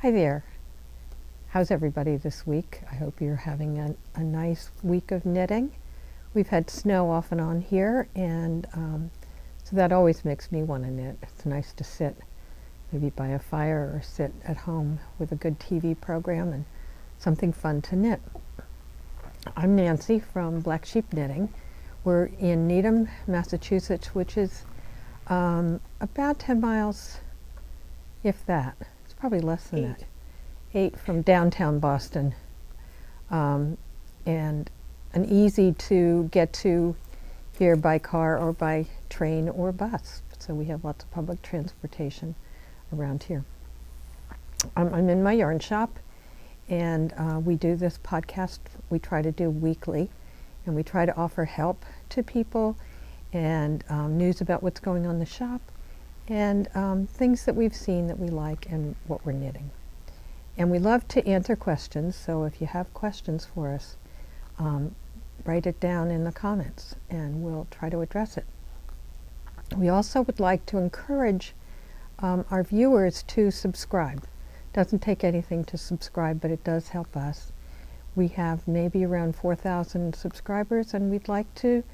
Hi there. How's everybody this week? I hope you're having a nice week of knitting. We've had snow off and on here, and so that always makes me want to knit. It's nice to sit maybe by a fire or sit at home with a good TV program and something fun to knit. I'm Nancy from Black Sheep Knitting. We're in Needham, Massachusetts, which is about 10 miles, if that. It's probably less than that. 8 from downtown Boston, and easy to get to here by car or by train or bus. So we have lots of public transportation around here. I'm in my yarn shop, and we do this podcast we try to do weekly, and we try to offer help to people and news about what's going on in the shop and things that we've seen that we like and what we're knitting. And we love to answer questions, so if you have questions for us, write it down in the comments and we'll try to address it. We also would like to encourage our viewers to subscribe. Doesn't take anything to subscribe, but it does help us. We have maybe around 4,000 subscribers, and we'd like to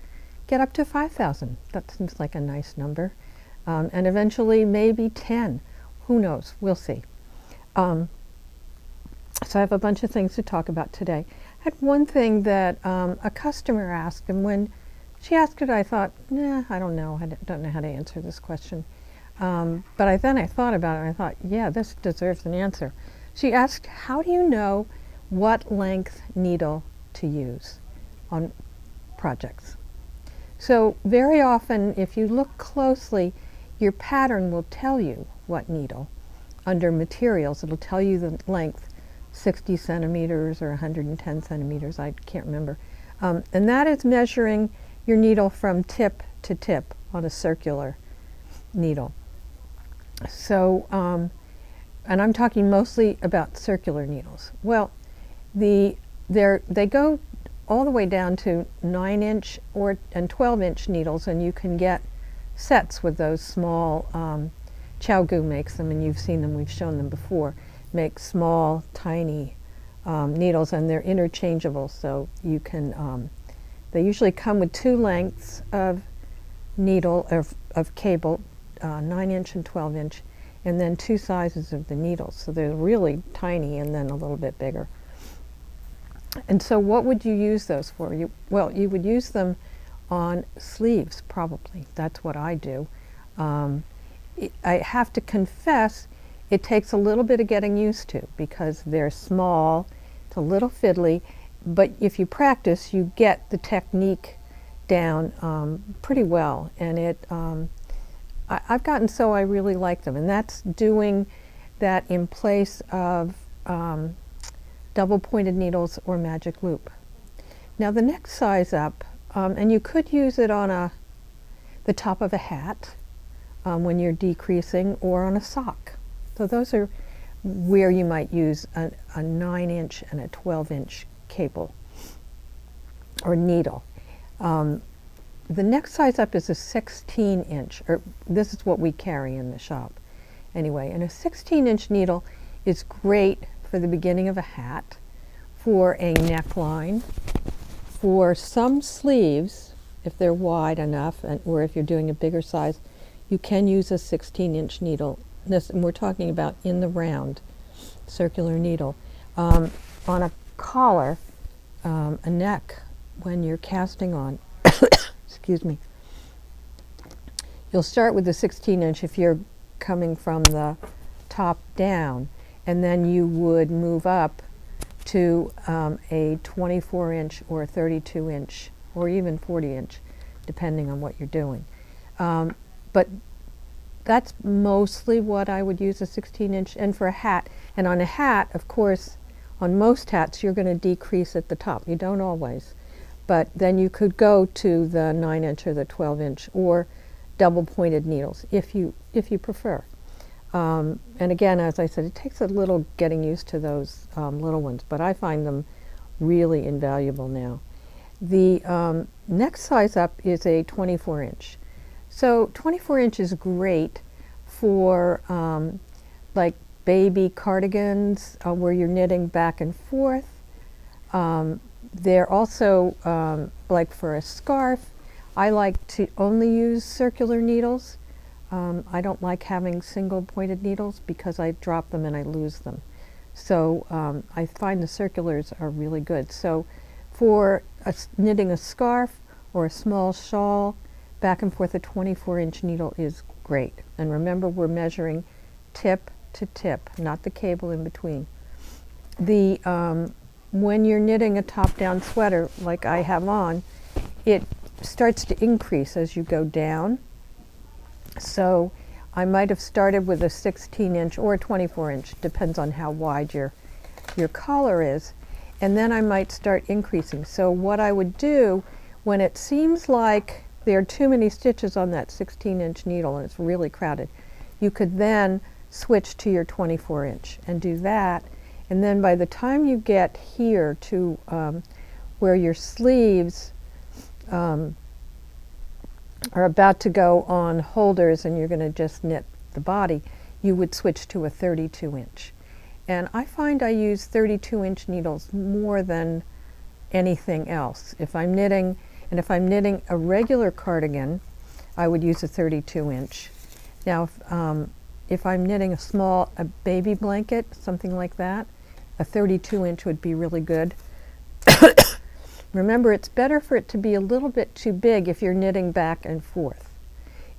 get up to 5,000. That seems like a nice number. And eventually maybe 10. Who knows? We'll see. So I have a bunch of things to talk about today. I had one thing that a customer asked, and when she asked it, I thought, nah, I don't know. I don't know how to answer this question. But then I thought about it, and I thought, yeah, this deserves an answer. She asked, how do you know what length needle to use on projects? So very often, if you look closely, your pattern will tell you what needle. Under materials, it'll tell you the length, 60 centimeters or 110 centimeters, I can't remember. And that is measuring your needle from tip to tip on a circular needle. So, and I'm talking mostly about circular needles. Well, they go all the way down to 9-inch and 12-inch needles, and you can get sets with those small, Chow makes them, and you've seen them, we've shown them before, make small, tiny needles, and they're interchangeable, so you can, they usually come with 2 lengths of needle, of cable, 9-inch and 12-inch, and then 2 sizes of the needles, so they're really tiny and then a little bit bigger. And so what would you use those for? You would use them on sleeves, probably. That's what I do. I have to confess, it takes a little bit of getting used to because they're small, it's a little fiddly, but if you practice, you get the technique down pretty well. And I've gotten so I really like them, and that's doing that in place of double pointed needles or magic loop. Now the next size up, and you could use it on the top of a hat when you're decreasing, or on a sock. So those are where you might use a 9-inch and a 12-inch cable or needle. The next size up is a 16-inch, or this is what we carry in the shop anyway. And a 16-inch needle is great for the beginning of a hat, for a neckline, for some sleeves, if they're wide enough, or if you're doing a bigger size, you can use a 16-inch needle. And we're talking about in the round, circular needle. On a collar, a neck, when you're casting on, excuse me, you'll start with the 16-inch if you're coming from the top down, and then you would move up to a 24-inch or 32-inch or even 40-inch, depending on what you're doing. But that's mostly what I would use, a 16-inch. And for a hat, and on a hat, of course, on most hats, you're going to decrease at the top. You don't always. But then you could go to the 9-inch or the 12-inch or double pointed needles if you prefer. And again, as I said, it takes a little getting used to those little ones, but I find them really invaluable now. The next size up is a 24-inch. So 24 inch is great for like baby cardigans where you're knitting back and forth. They're also, like for a scarf, I like to only use circular needles. I don't like having single pointed needles because I drop them and I lose them. So I find the circulars are really good. So for knitting a scarf or a small shawl, back and forth a 24-inch needle is great. And remember, we're measuring tip to tip, not the cable in between. When you're knitting a top-down sweater like I have on, it starts to increase as you go down. So I might have started with a 16-inch or a 24-inch, depends on how wide your collar is, and then I might start increasing. So what I would do when it seems like there are too many stitches on that 16-inch needle and it's really crowded, you could then switch to your 24-inch and do that. And then by the time you get here to where your sleeves are about to go on holders and you're going to just knit the body, you would switch to a 32-inch. And I find I use 32-inch needles more than anything else. If I'm knitting a regular cardigan, I would use a 32-inch. Now, if I'm knitting a baby blanket, something like that, a 32-inch would be really good. Remember, it's better for it to be a little bit too big if you're knitting back and forth.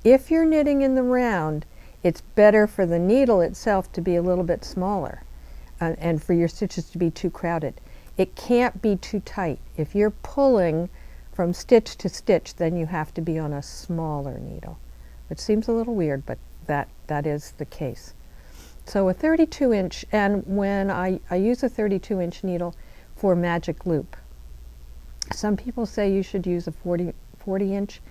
If you're knitting in the round, it's better for the needle itself to be a little bit smaller and for your stitches to be too crowded. It can't be too tight. If you're pulling from stitch to stitch, then you have to be on a smaller needle, which seems a little weird, but that is the case. So a 32-inch, and when I use a 32-inch needle for magic loop. Some people say you should use a 40-inch.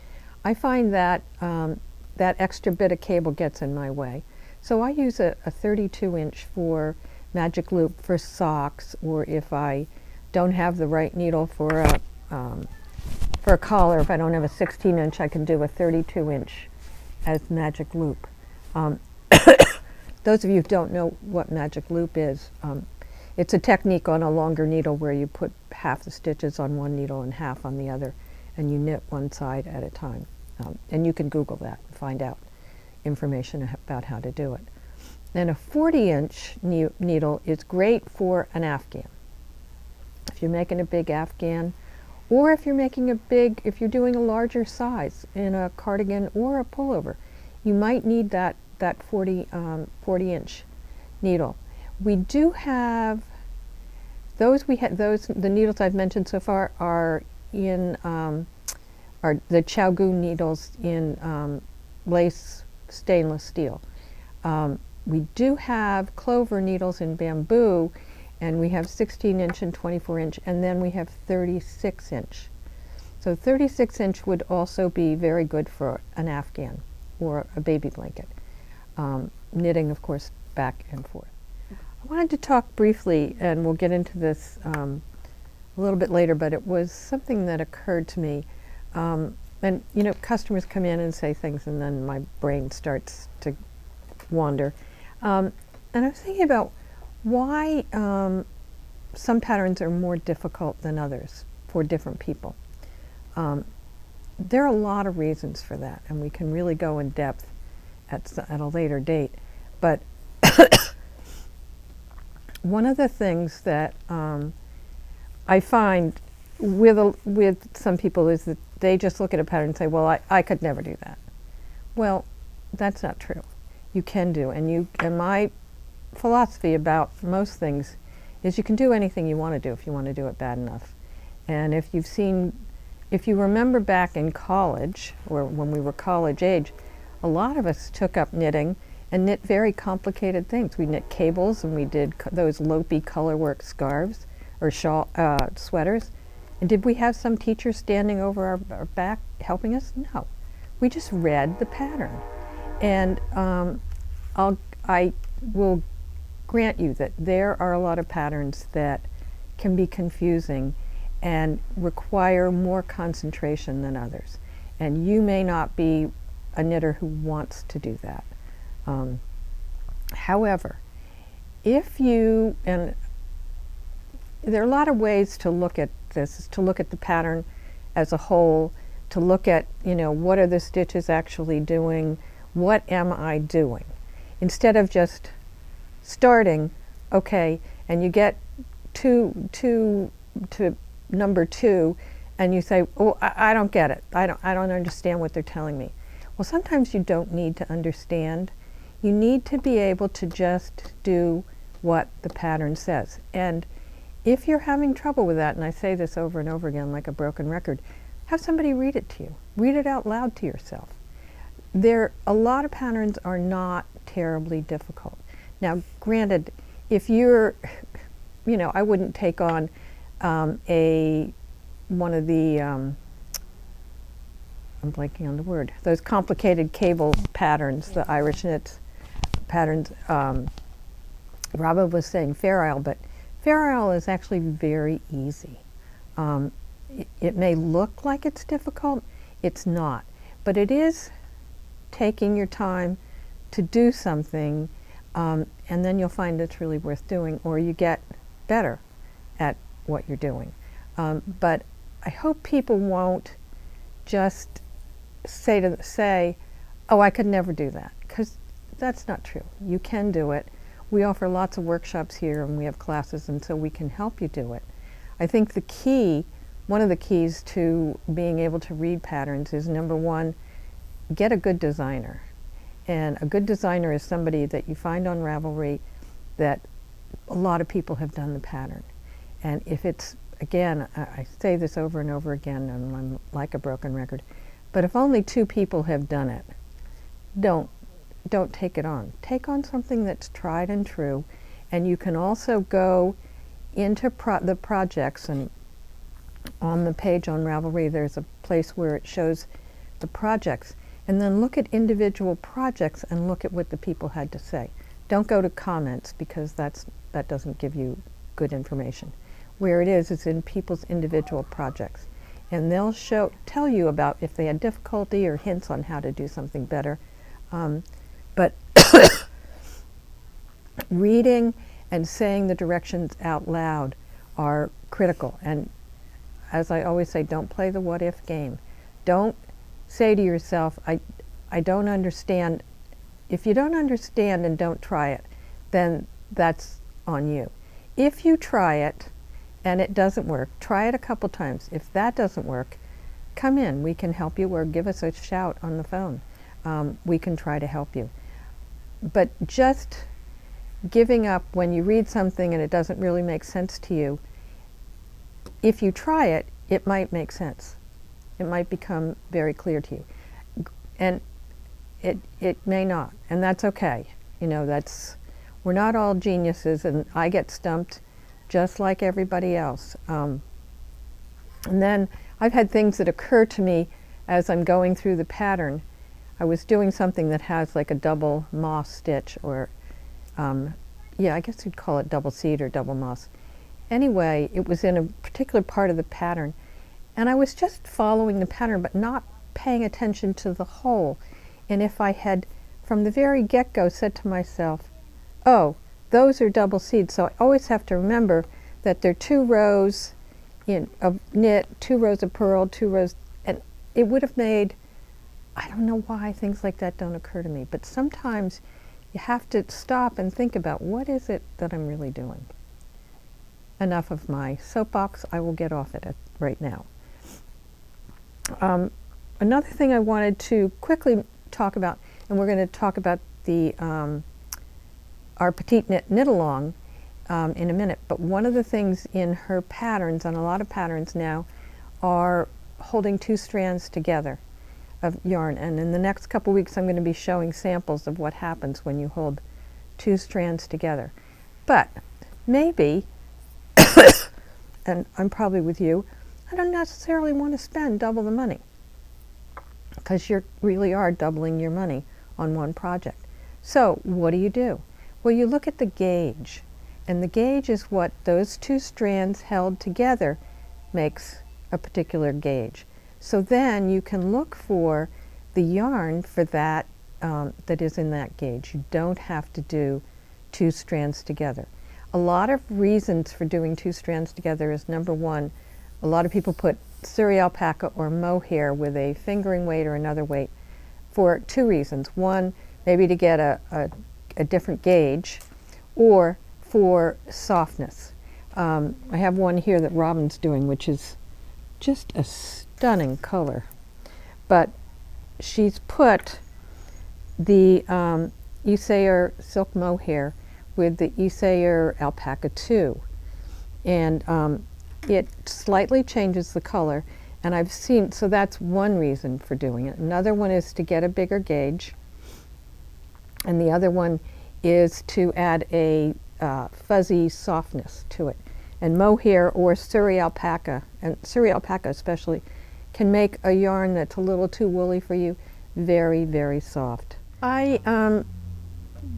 I find that that extra bit of cable gets in my way. So I use a 32-inch for magic loop for socks, or if I don't have the right needle for a collar, if I don't have a 16-inch, I can do a 32-inch as magic loop. Those of you who don't know what magic loop is, it's a technique on a longer needle where you put half the stitches on one needle and half on the other, and you knit one side at a time. And you can Google that and find out information about how to do it. Then a 40-inch needle is great for an afghan. If you're making a big afghan, or if you're you're doing a larger size in a cardigan or a pullover, you might need that 40-inch needle. We do have the needles I've mentioned so far are in are the Chaogu needles in lace stainless steel. We do have clover needles in bamboo, and we have 16-inch and 24-inch, and then we have 36-inch. So 36-inch would also be very good for an afghan or a baby blanket. Knitting, of course, back and forth. I wanted to talk briefly, and we'll get into this a little bit later, but it was something that occurred to me. And you know, customers come in and say things, and then my brain starts to wander. And I was thinking about why some patterns are more difficult than others for different people. There are a lot of reasons for that, and we can really go in depth at a later date. But one of the things that I find with some people is that they just look at a pattern and say, well, I could never do that. Well, that's not true. You can do, and my philosophy about most things is you can do anything you want to do if you want to do it bad enough. And if you remember back in college, or when we were college age, a lot of us took up knitting and knit very complicated things. We knit cables, and we did those lopey colorwork scarves or shawl sweaters. And did we have some teacher standing over our back helping us? No. We just read the pattern. And I will grant you that there are a lot of patterns that can be confusing and require more concentration than others. And you may not be a knitter who wants to do that. However, if you, and there are a lot of ways to look at this, to look at the pattern as a whole, to look at, what are the stitches actually doing, what am I doing? Instead of just starting, okay, and you get to number 2 and you say, oh, I don't get it. I don't understand what they're telling me. Well, sometimes you don't need to understand. You need to be able to just do what the pattern says. And if you're having trouble with that, and I say this over and over again like a broken record, have somebody read it to you. Read it out loud to yourself. A lot of patterns are not terribly difficult. Now, granted, if you're, I wouldn't take on one of the, I'm blanking on the word, those complicated cable patterns, the Irish knits patterns. Robin was saying Fair Isle, but Fair Isle is actually very easy. It may look like it's difficult, it's not, but it is taking your time to do something, and then you'll find it's really worth doing, or you get better at what you're doing. But I hope people won't just say, oh, I could never do that, because that's not true. You can do it. We offer lots of workshops here, and we have classes, and so we can help you do it. I think one of the keys to being able to read patterns is, number one, get a good designer. And a good designer is somebody that you find on Ravelry that a lot of people have done the pattern. And if it's, again, I say this over and over again, and I'm like a broken record, but if only 2 people have done it, don't take it on. Take on something that's tried and true, and you can also go into the projects, and on the page on Ravelry there's a place where it shows the projects, and then look at individual projects and look at what the people had to say. Don't go to comments, because that doesn't give you good information. Where it is in people's individual projects, and they'll tell you about if they had difficulty or hints on how to do something better. But reading and saying the directions out loud are critical. And as I always say, don't play the what if game. Don't say to yourself, I don't understand. If you don't understand and don't try it, then that's on you. If you try it and it doesn't work, try it a couple times. If that doesn't work, come in. We can help you, or give us a shout on the phone. We can try to help you. But just giving up when you read something and it doesn't really make sense to you, if you try it, it might make sense. It might become very clear to you. And it may not, and that's okay. We're not all geniuses, and I get stumped just like everybody else. And then I've had things that occur to me as I'm going through the pattern. I was doing something that has like a double moss stitch, or I guess you'd call it double seed or double moss. Anyway, it was in a particular part of the pattern, and I was just following the pattern but not paying attention to the whole. And if I had from the very get-go said to myself, oh, those are double seeds, so I always have to remember that there are 2 rows of knit, 2 rows of purl, 2 rows, and it would have made, I don't know why things like that don't occur to me, but sometimes you have to stop and think about, what is it that I'm really doing? Enough of my soapbox. I will get off it right now. Another thing I wanted to quickly talk about, and we're going to talk about the our Petite Knit Along in a minute, but one of the things in her patterns, and a lot of patterns now, are holding 2 strands together of yarn. And in the next couple weeks I'm going to be showing samples of what happens when you hold 2 strands together. But maybe, and I'm probably with you, I don't necessarily want to spend double the money, because you really are doubling your money on one project. So what do? Well, you look at the gauge, and the gauge is what those 2 strands held together makes a particular gauge. So then you can look for the yarn for that that is in that gauge. You don't have to do two strands together. A lot of reasons for doing two strands together is, number one, a lot of people put Surrey alpaca or mohair with a fingering weight or another weight for two reasons. One, maybe to get a different gauge, or for softness. I have one here that Robin's doing, which is just a stunning color. But she's put the Isayer silk mohair with the Isayer alpaca 2. And it slightly changes the color. And I've seen, so that's one reason for doing it. Another one is to get a bigger gauge. And the other one is to add a fuzzy softness to it. And mohair or Surrey alpaca, and Surrey alpaca especially, can make a yarn that's a little too woolly for you very, very soft. I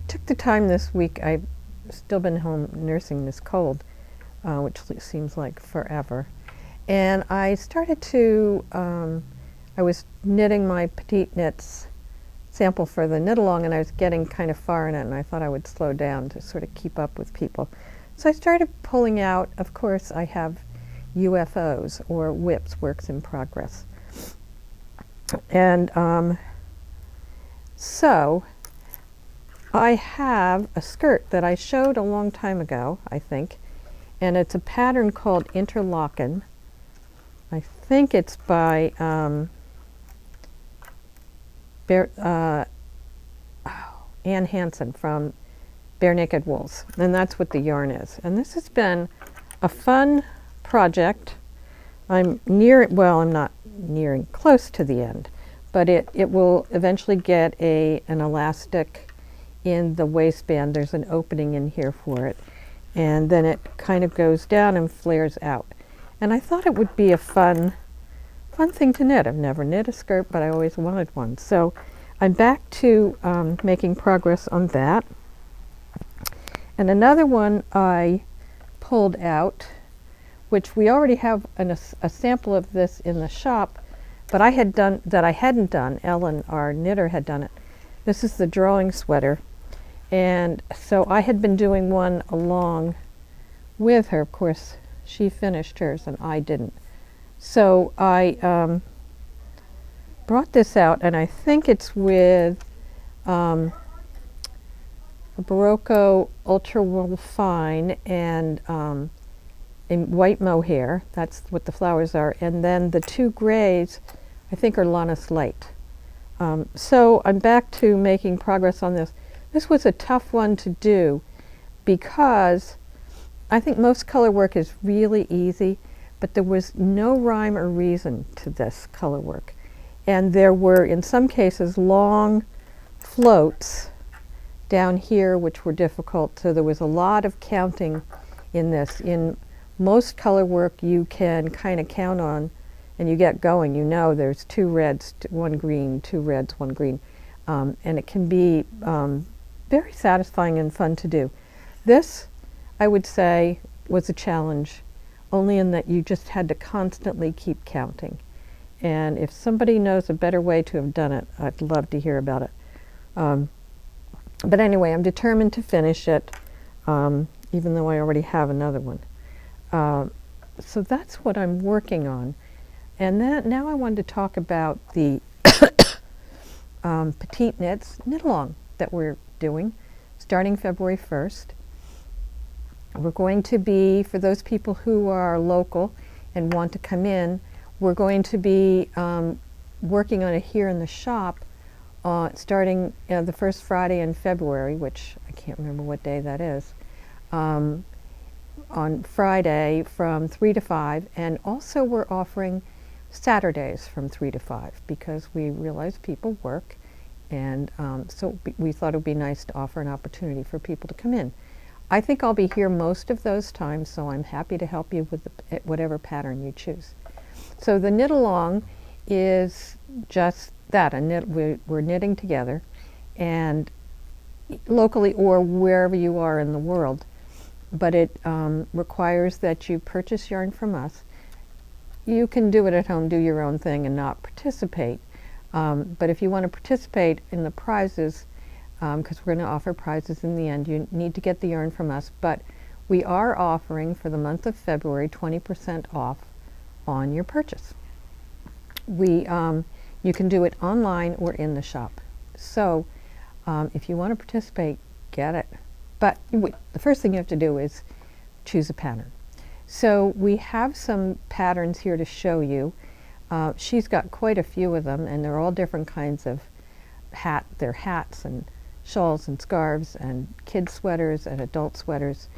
took the time this week. I've still been home nursing this cold, which seems like forever. And I started to, I was knitting my Petite Knits sample for the knit along, and I was getting kind of far in it, and I thought I would slow down to sort of keep up with people. So I started pulling out, of course, I have UFOs, or WIPs, works in progress. And so I have a skirt that I showed a long time ago, I think, and it's a pattern called Interlocken. I think it's by Ann Hansen from Bare Naked Wools, and that's what the yarn is. And this has been a fun project. I'm not nearing close to the end, but it will eventually get an elastic in the waistband. There's an opening in here for it, and then it kind of goes down and flares out. And I thought it would be a fun thing to knit. I've never knit a skirt, but I always wanted one. So I'm back to making progress on that. And another one I pulled out, which we already have a sample of this in the shop, but I hadn't done. Ellen, our knitter, had done it. This is the drawing sweater. And so I had been doing one along with her. Of course, she finished hers and I didn't. So I brought this out, and I think it's with a Barocco Ultra Wool Fine and a white mohair. That's what the flowers are. And then the two grays, I think, are Lannis Light. So I'm back to making progress on this. This was a tough one to do because I think most color work is really easy, but there was no rhyme or reason to this color work. And there were, in some cases, long floats down here which were difficult, so there was a lot of counting in this. In most color work you can kind of count on, and you get going, you know there's 2 reds, 1 green, 2 reds, 1 green, and it can be very satisfying and fun to do. This, I would say, was a challenge, only in that you just had to constantly keep counting. And if somebody knows a better way to have done it, I'd love to hear about it. But anyway, I'm determined to finish it, even though I already have another one. So that's what I'm working on. And now I wanted to talk about the Petite Knits knit-along that we're doing, starting February 1st. We're going to be, for those people who are local and want to come in, we're going to be working on it here in the shop starting the first Friday in February, which I can't remember what day that is, on Friday from 3 to 5. And also we're offering Saturdays from 3 to 5 because we realize people work, and so we thought it would be nice to offer an opportunity for people to come in. I think I'll be here most of those times, so I'm happy to help you with whatever pattern you choose. So the knit along is just that, we're knitting together, and locally or wherever you are in the world, but it requires that you purchase yarn from us. You can do it at home, do your own thing and not participate, but if you want to participate in the prizes, because we're going to offer prizes in the end. You need to get the yarn from us, but we are offering for the month of February 20% off on your purchase. You can do it online or in the shop. So if you want to participate, get it. But the first thing you have to do is choose a pattern. So we have some patterns here to show you. She's got quite a few of them, and they're all different kinds of they're hats and shawls and scarves and kid sweaters and adult sweaters.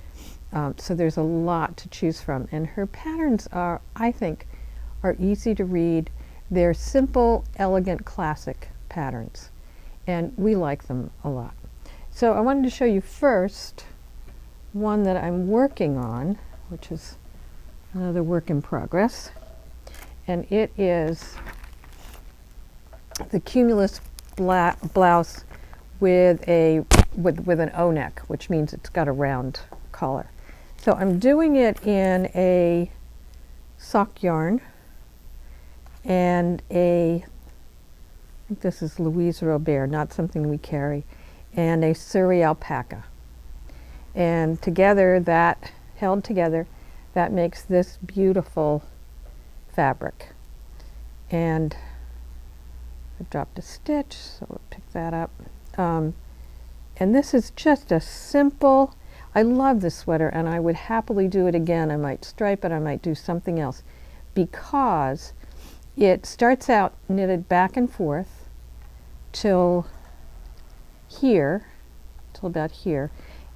So there's a lot to choose from. And her patterns are, I think, are easy to read. They're simple, elegant, classic patterns. And we like them a lot. So I wanted to show you first one that I'm working on, which is another work in progress. And it is the Cumulus blouse with an O-neck, which means it's got a round collar. So I'm doing it in a sock yarn and I think this is Louise Robert, not something we carry, and a Surrey alpaca. And together, held together, that makes this beautiful fabric. And I dropped a stitch, so we'll pick that up. And this is just a simple, I love this sweater and I would happily do it again. I might stripe it, I might do something else, because it starts out knitted back and forth till here, till about here,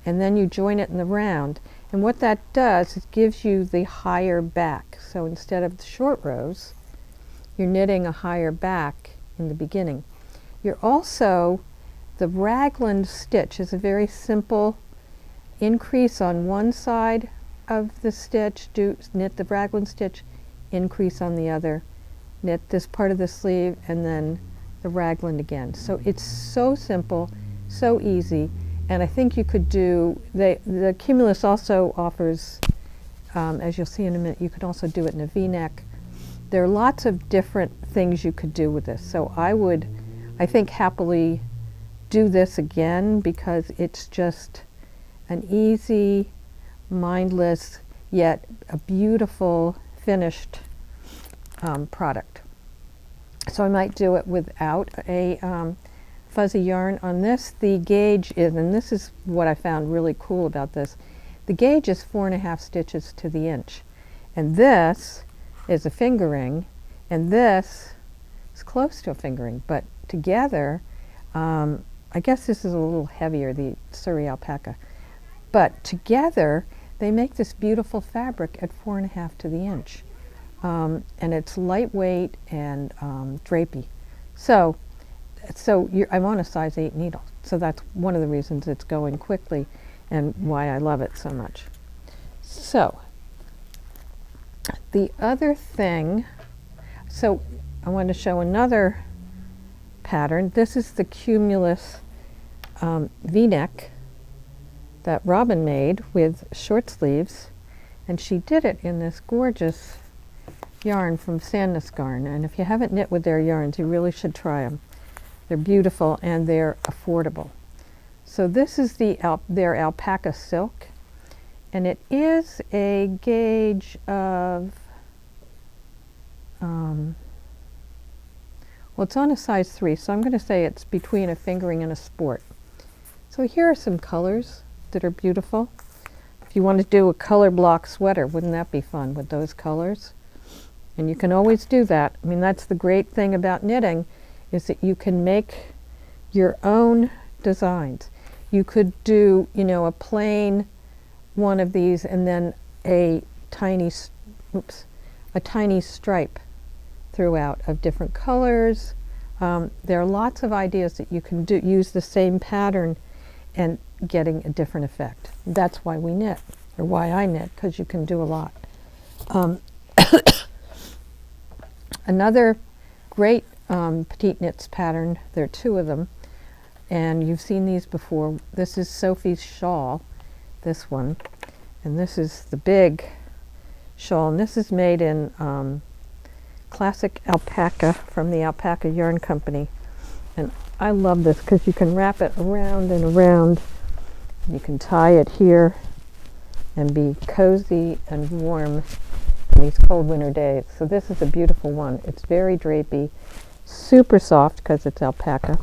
and then you join it in the round. And what that does is gives you the higher back. So instead of the short rows, you're knitting a higher back in the beginning. You're also, the raglan stitch is a very simple increase on one side of the stitch, knit the raglan stitch, increase on the other, knit this part of the sleeve, and then the raglan again. So it's so simple, so easy, and I think you could do, the Cumulus also offers, as you'll see in a minute, you could also do it in a V-neck. There are lots of different things you could do with this. So I think happily do this again, because it's just an easy, mindless, yet a beautiful finished product. So I might do it without a fuzzy yarn on this. The gauge is, and this is what I found really cool about this, the gauge is 4.5 stitches to the inch. And this is a fingering, and this is close to a fingering, but together, I guess this is a little heavier, the Surrey alpaca, but together they make this beautiful fabric at 4.5 to the inch. And it's lightweight and drapey. So I'm on a size 8 needle, so that's one of the reasons it's going quickly and why I love it so much. So the other thing, so I want to show another pattern. This is the Cumulus V-neck that Robin made with short sleeves, and she did it in this gorgeous yarn from Sandnes Garn. And if you haven't knit with their yarns, you really should try them. They're beautiful and they're affordable. So this is their alpaca silk, and it is a gauge of well, it's on a size 3, so I'm going to say it's between a fingering and a sport. So here are some colors that are beautiful. If you want to do a color block sweater, wouldn't that be fun with those colors? And you can always do that. I mean, that's the great thing about knitting, is that you can make your own designs. You could do, you know, a plain one of these and then a tiny stripe throughout of different colors. There are lots of ideas that you can use the same pattern and getting a different effect. That's why we knit, or why I knit, because you can do a lot. Another great Petite Knits pattern, there are 2 of them, and you've seen these before. This is Sophie's shawl, this one, and this is the big shawl, and this is made in classic alpaca from the Alpaca Yarn Company. And I love this because you can wrap it around and around. You can tie it here and be cozy and warm in these cold winter days. So this is a beautiful one. It's very drapey, super soft because it's alpaca.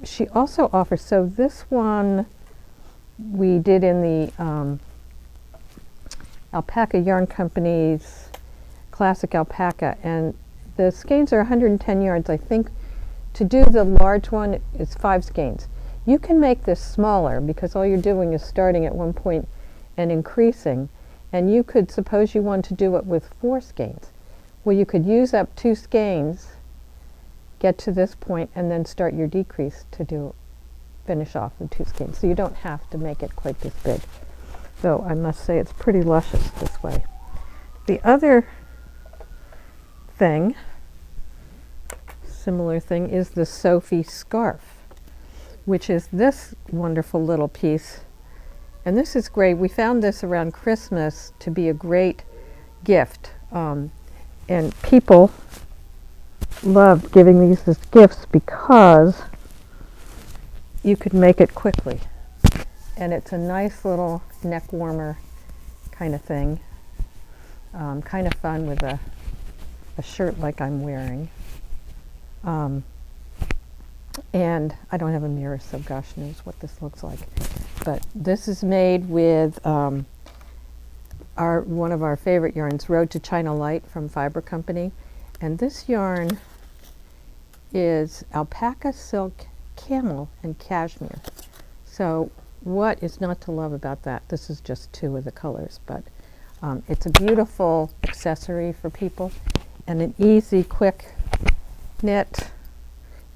She also offers, so this one we did in the Alpaca Yarn Company's Classic Alpaca, and the skeins are 110 yards. I think to do the large one is 5 skeins. You can make this smaller because all you're doing is starting at one point and increasing, and you could, suppose you want to do it with 4 skeins. Well, you could use up 2 skeins, get to this point, and then start your decrease to finish off with 2 skeins. So you don't have to make it quite this big. Though I must say it's pretty luscious this way. The other thing, similar thing, is the Sophie scarf, which is this wonderful little piece. And this is great. We found this around Christmas to be a great gift. And people loved giving these as gifts because you could make it quickly. And it's a nice little neck warmer kind of thing. Kind of fun with a shirt like I'm wearing. And I don't have a mirror, so gosh knows what this looks like. But this is made with one of our favorite yarns, Road to China Light from Fiber Company. And this yarn is alpaca, silk, camel, and cashmere. So what is not to love about that? This is just 2 of the colors, but it's a beautiful accessory for people and an easy, quick knit.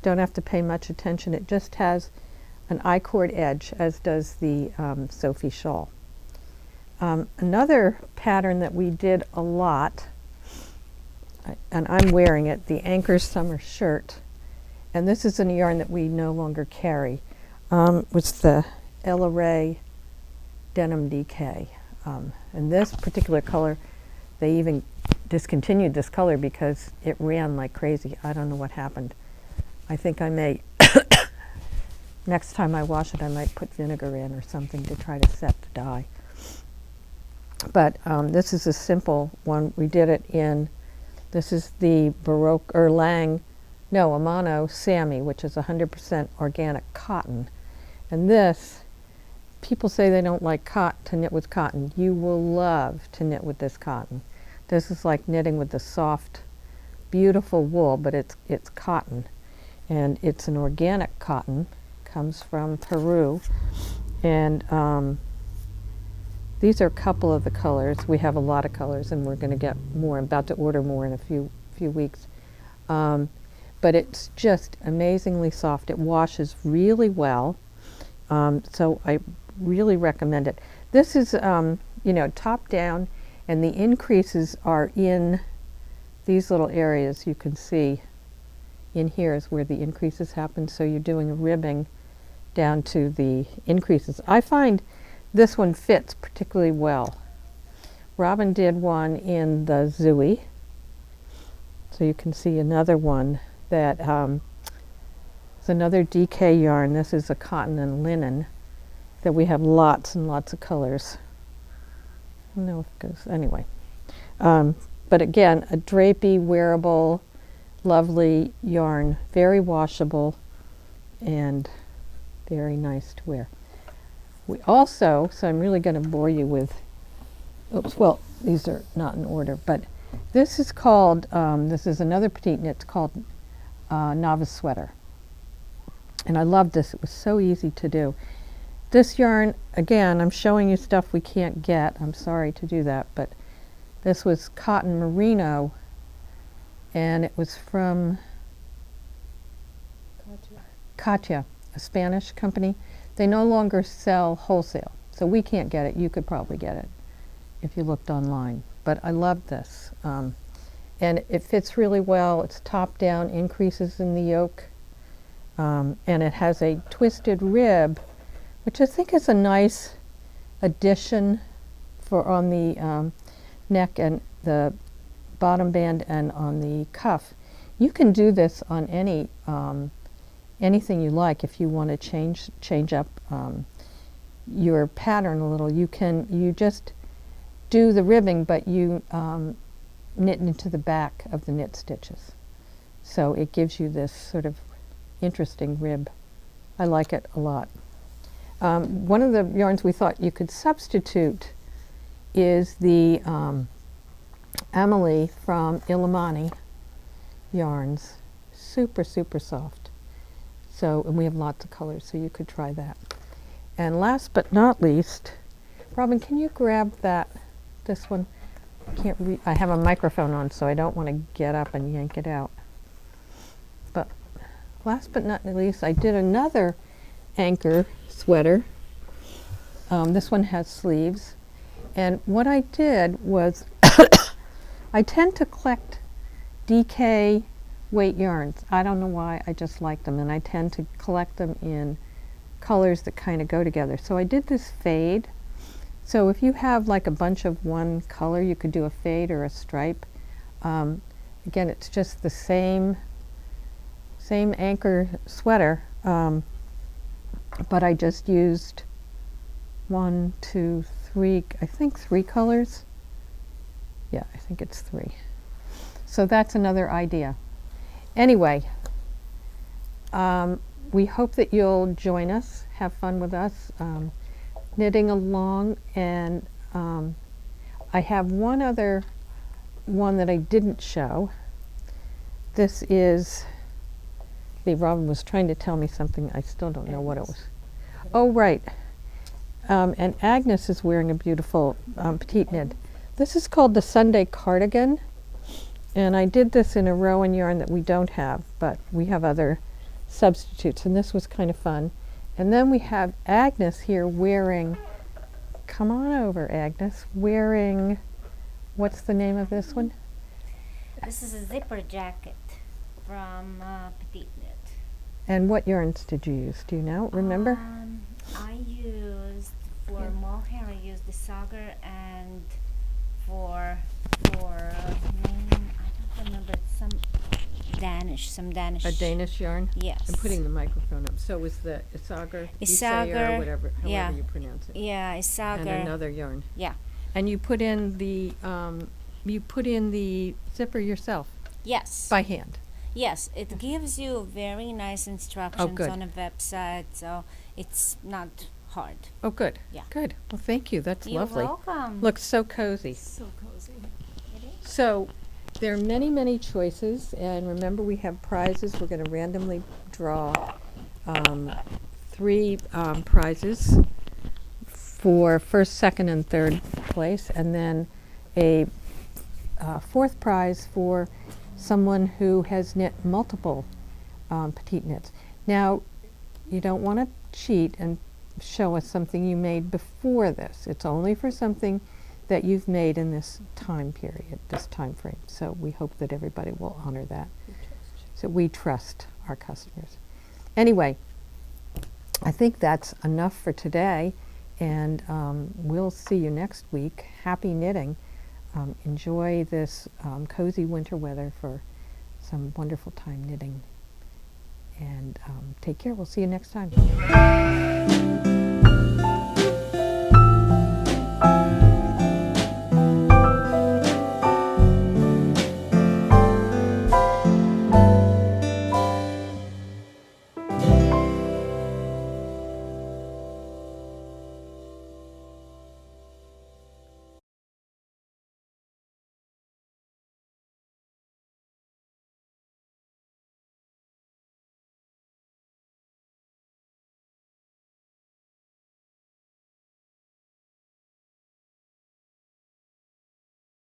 Don't have to pay much attention. It just has an I-cord edge, as does the Sophie shawl. Another pattern that we did a lot, and I'm wearing it, the Anchor Summer Shirt, and this is a yarn that we no longer carry, was the Ella Ray Denim DK. And this particular color, they even discontinued this color because it ran like crazy. I don't know what happened. I think I may, next time I wash it, I might put vinegar in or something to try to set the dye. But this is a simple one. We did it in, this is the Baroque, or Lang, no, Amano Sammy, which is 100% organic cotton. And this, people say they don't like to knit with cotton. You will love to knit with this cotton. This is like knitting with the soft, beautiful wool, but it's cotton. And it's an organic cotton, comes from Peru. And these are a couple of the colors. We have a lot of colors, and we're going to get more. I'm about to order more in a few weeks. But it's just amazingly soft. It washes really well. So I really recommend it. This is, top down, and the increases are in these little areas. You can see in here is where the increases happen. So you're doing ribbing down to the increases. I find this one fits particularly well. Robin did one in the Zooey. So you can see another one that is another DK yarn. This is a cotton and linen that we have lots and lots of colors. I don't know if it goes, anyway. But again, a drapey, wearable, lovely yarn, very washable and very nice to wear. We also, so I'm really going to bore you with, oops, well, these are not in order, but this is called, this is another Petite Knits called Novice Sweater. And I love this. It was so easy to do. This yarn, again, I'm showing you stuff we can't get. I'm sorry to do that, but this was cotton merino, and it was from Katya, a Spanish company. They no longer sell wholesale, so we can't get it. You could probably get it if you looked online. But I love this. And it fits really well. It's top down, increases in the yoke. And it has a twisted rib, which I think is a nice addition for on the neck and the bottom band and on the cuff. You can do this on any anything you like. If you want to change up your pattern a little, you just do the ribbing, but you knit into the back of the knit stitches. So it gives you this sort of interesting rib. I like it a lot. One of the yarns we thought you could substitute is the Emily from Illimani yarns. Super, super soft. So, and we have lots of colors, so you could try that. And last but not least, Robin, can you grab this one? I have a microphone on, so I don't want to get up and yank it out. But last but not least, I did another anchor sweater. This one has sleeves. And what I did was, I tend to collect DK weight yarns. I don't know why, I just like them, and I tend to collect them in colors that kind of go together. So I did this fade. So if you have like a bunch of one color, you could do a fade or a stripe. Again, it's just the same anchor sweater, but I just used 1, 2, 3, I think 3 colors. Yeah, I think it's 3. So that's another idea. Anyway, we hope that you'll join us, have fun with us, knitting along, and I have one other one that I didn't show. This is, Robin was trying to tell me something, I still don't know what it was. Oh, right. And Agnes is wearing a beautiful petite knit. This is called the Sunday Cardigan, and I did this in a rowan yarn that we don't have, but we have other substitutes, and this was kind of fun. And then we have Agnes here wearing, come on over Agnes, wearing, what's the name of this one? This is a zipper jacket from Petite Knit. And what yarns did you use? Do you know? Remember? I used, for mohair, I used the Sagar, and for I don't remember, some Danish. A Danish yarn? Yes. I'm putting the microphone up. So was the Isager, or whatever, however you pronounce it. Yeah, Isager. And another yarn. Yeah. And you put in the zipper yourself? Yes. By hand? Yes, it gives you very nice instructions good. on a website, so it's not hard. Oh, good. Yeah. Good. Well, thank you. That's lovely. You're welcome. Looks so cozy. So cozy. So there are many, many choices, and remember we have prizes. We're going to randomly draw 3 prizes for first, second, and third place, and then a 4th prize for someone who has knit multiple petite knits. Now, you don't want to cheat and show us something you made before this. It's only for something that you've made in this time period, this time frame. So we hope that everybody will honor that. So we trust our customers. Anyway, I think that's enough for today, and we'll see you next week. Happy knitting. Enjoy this cozy winter weather for some wonderful time knitting. And take care. We'll see you next time.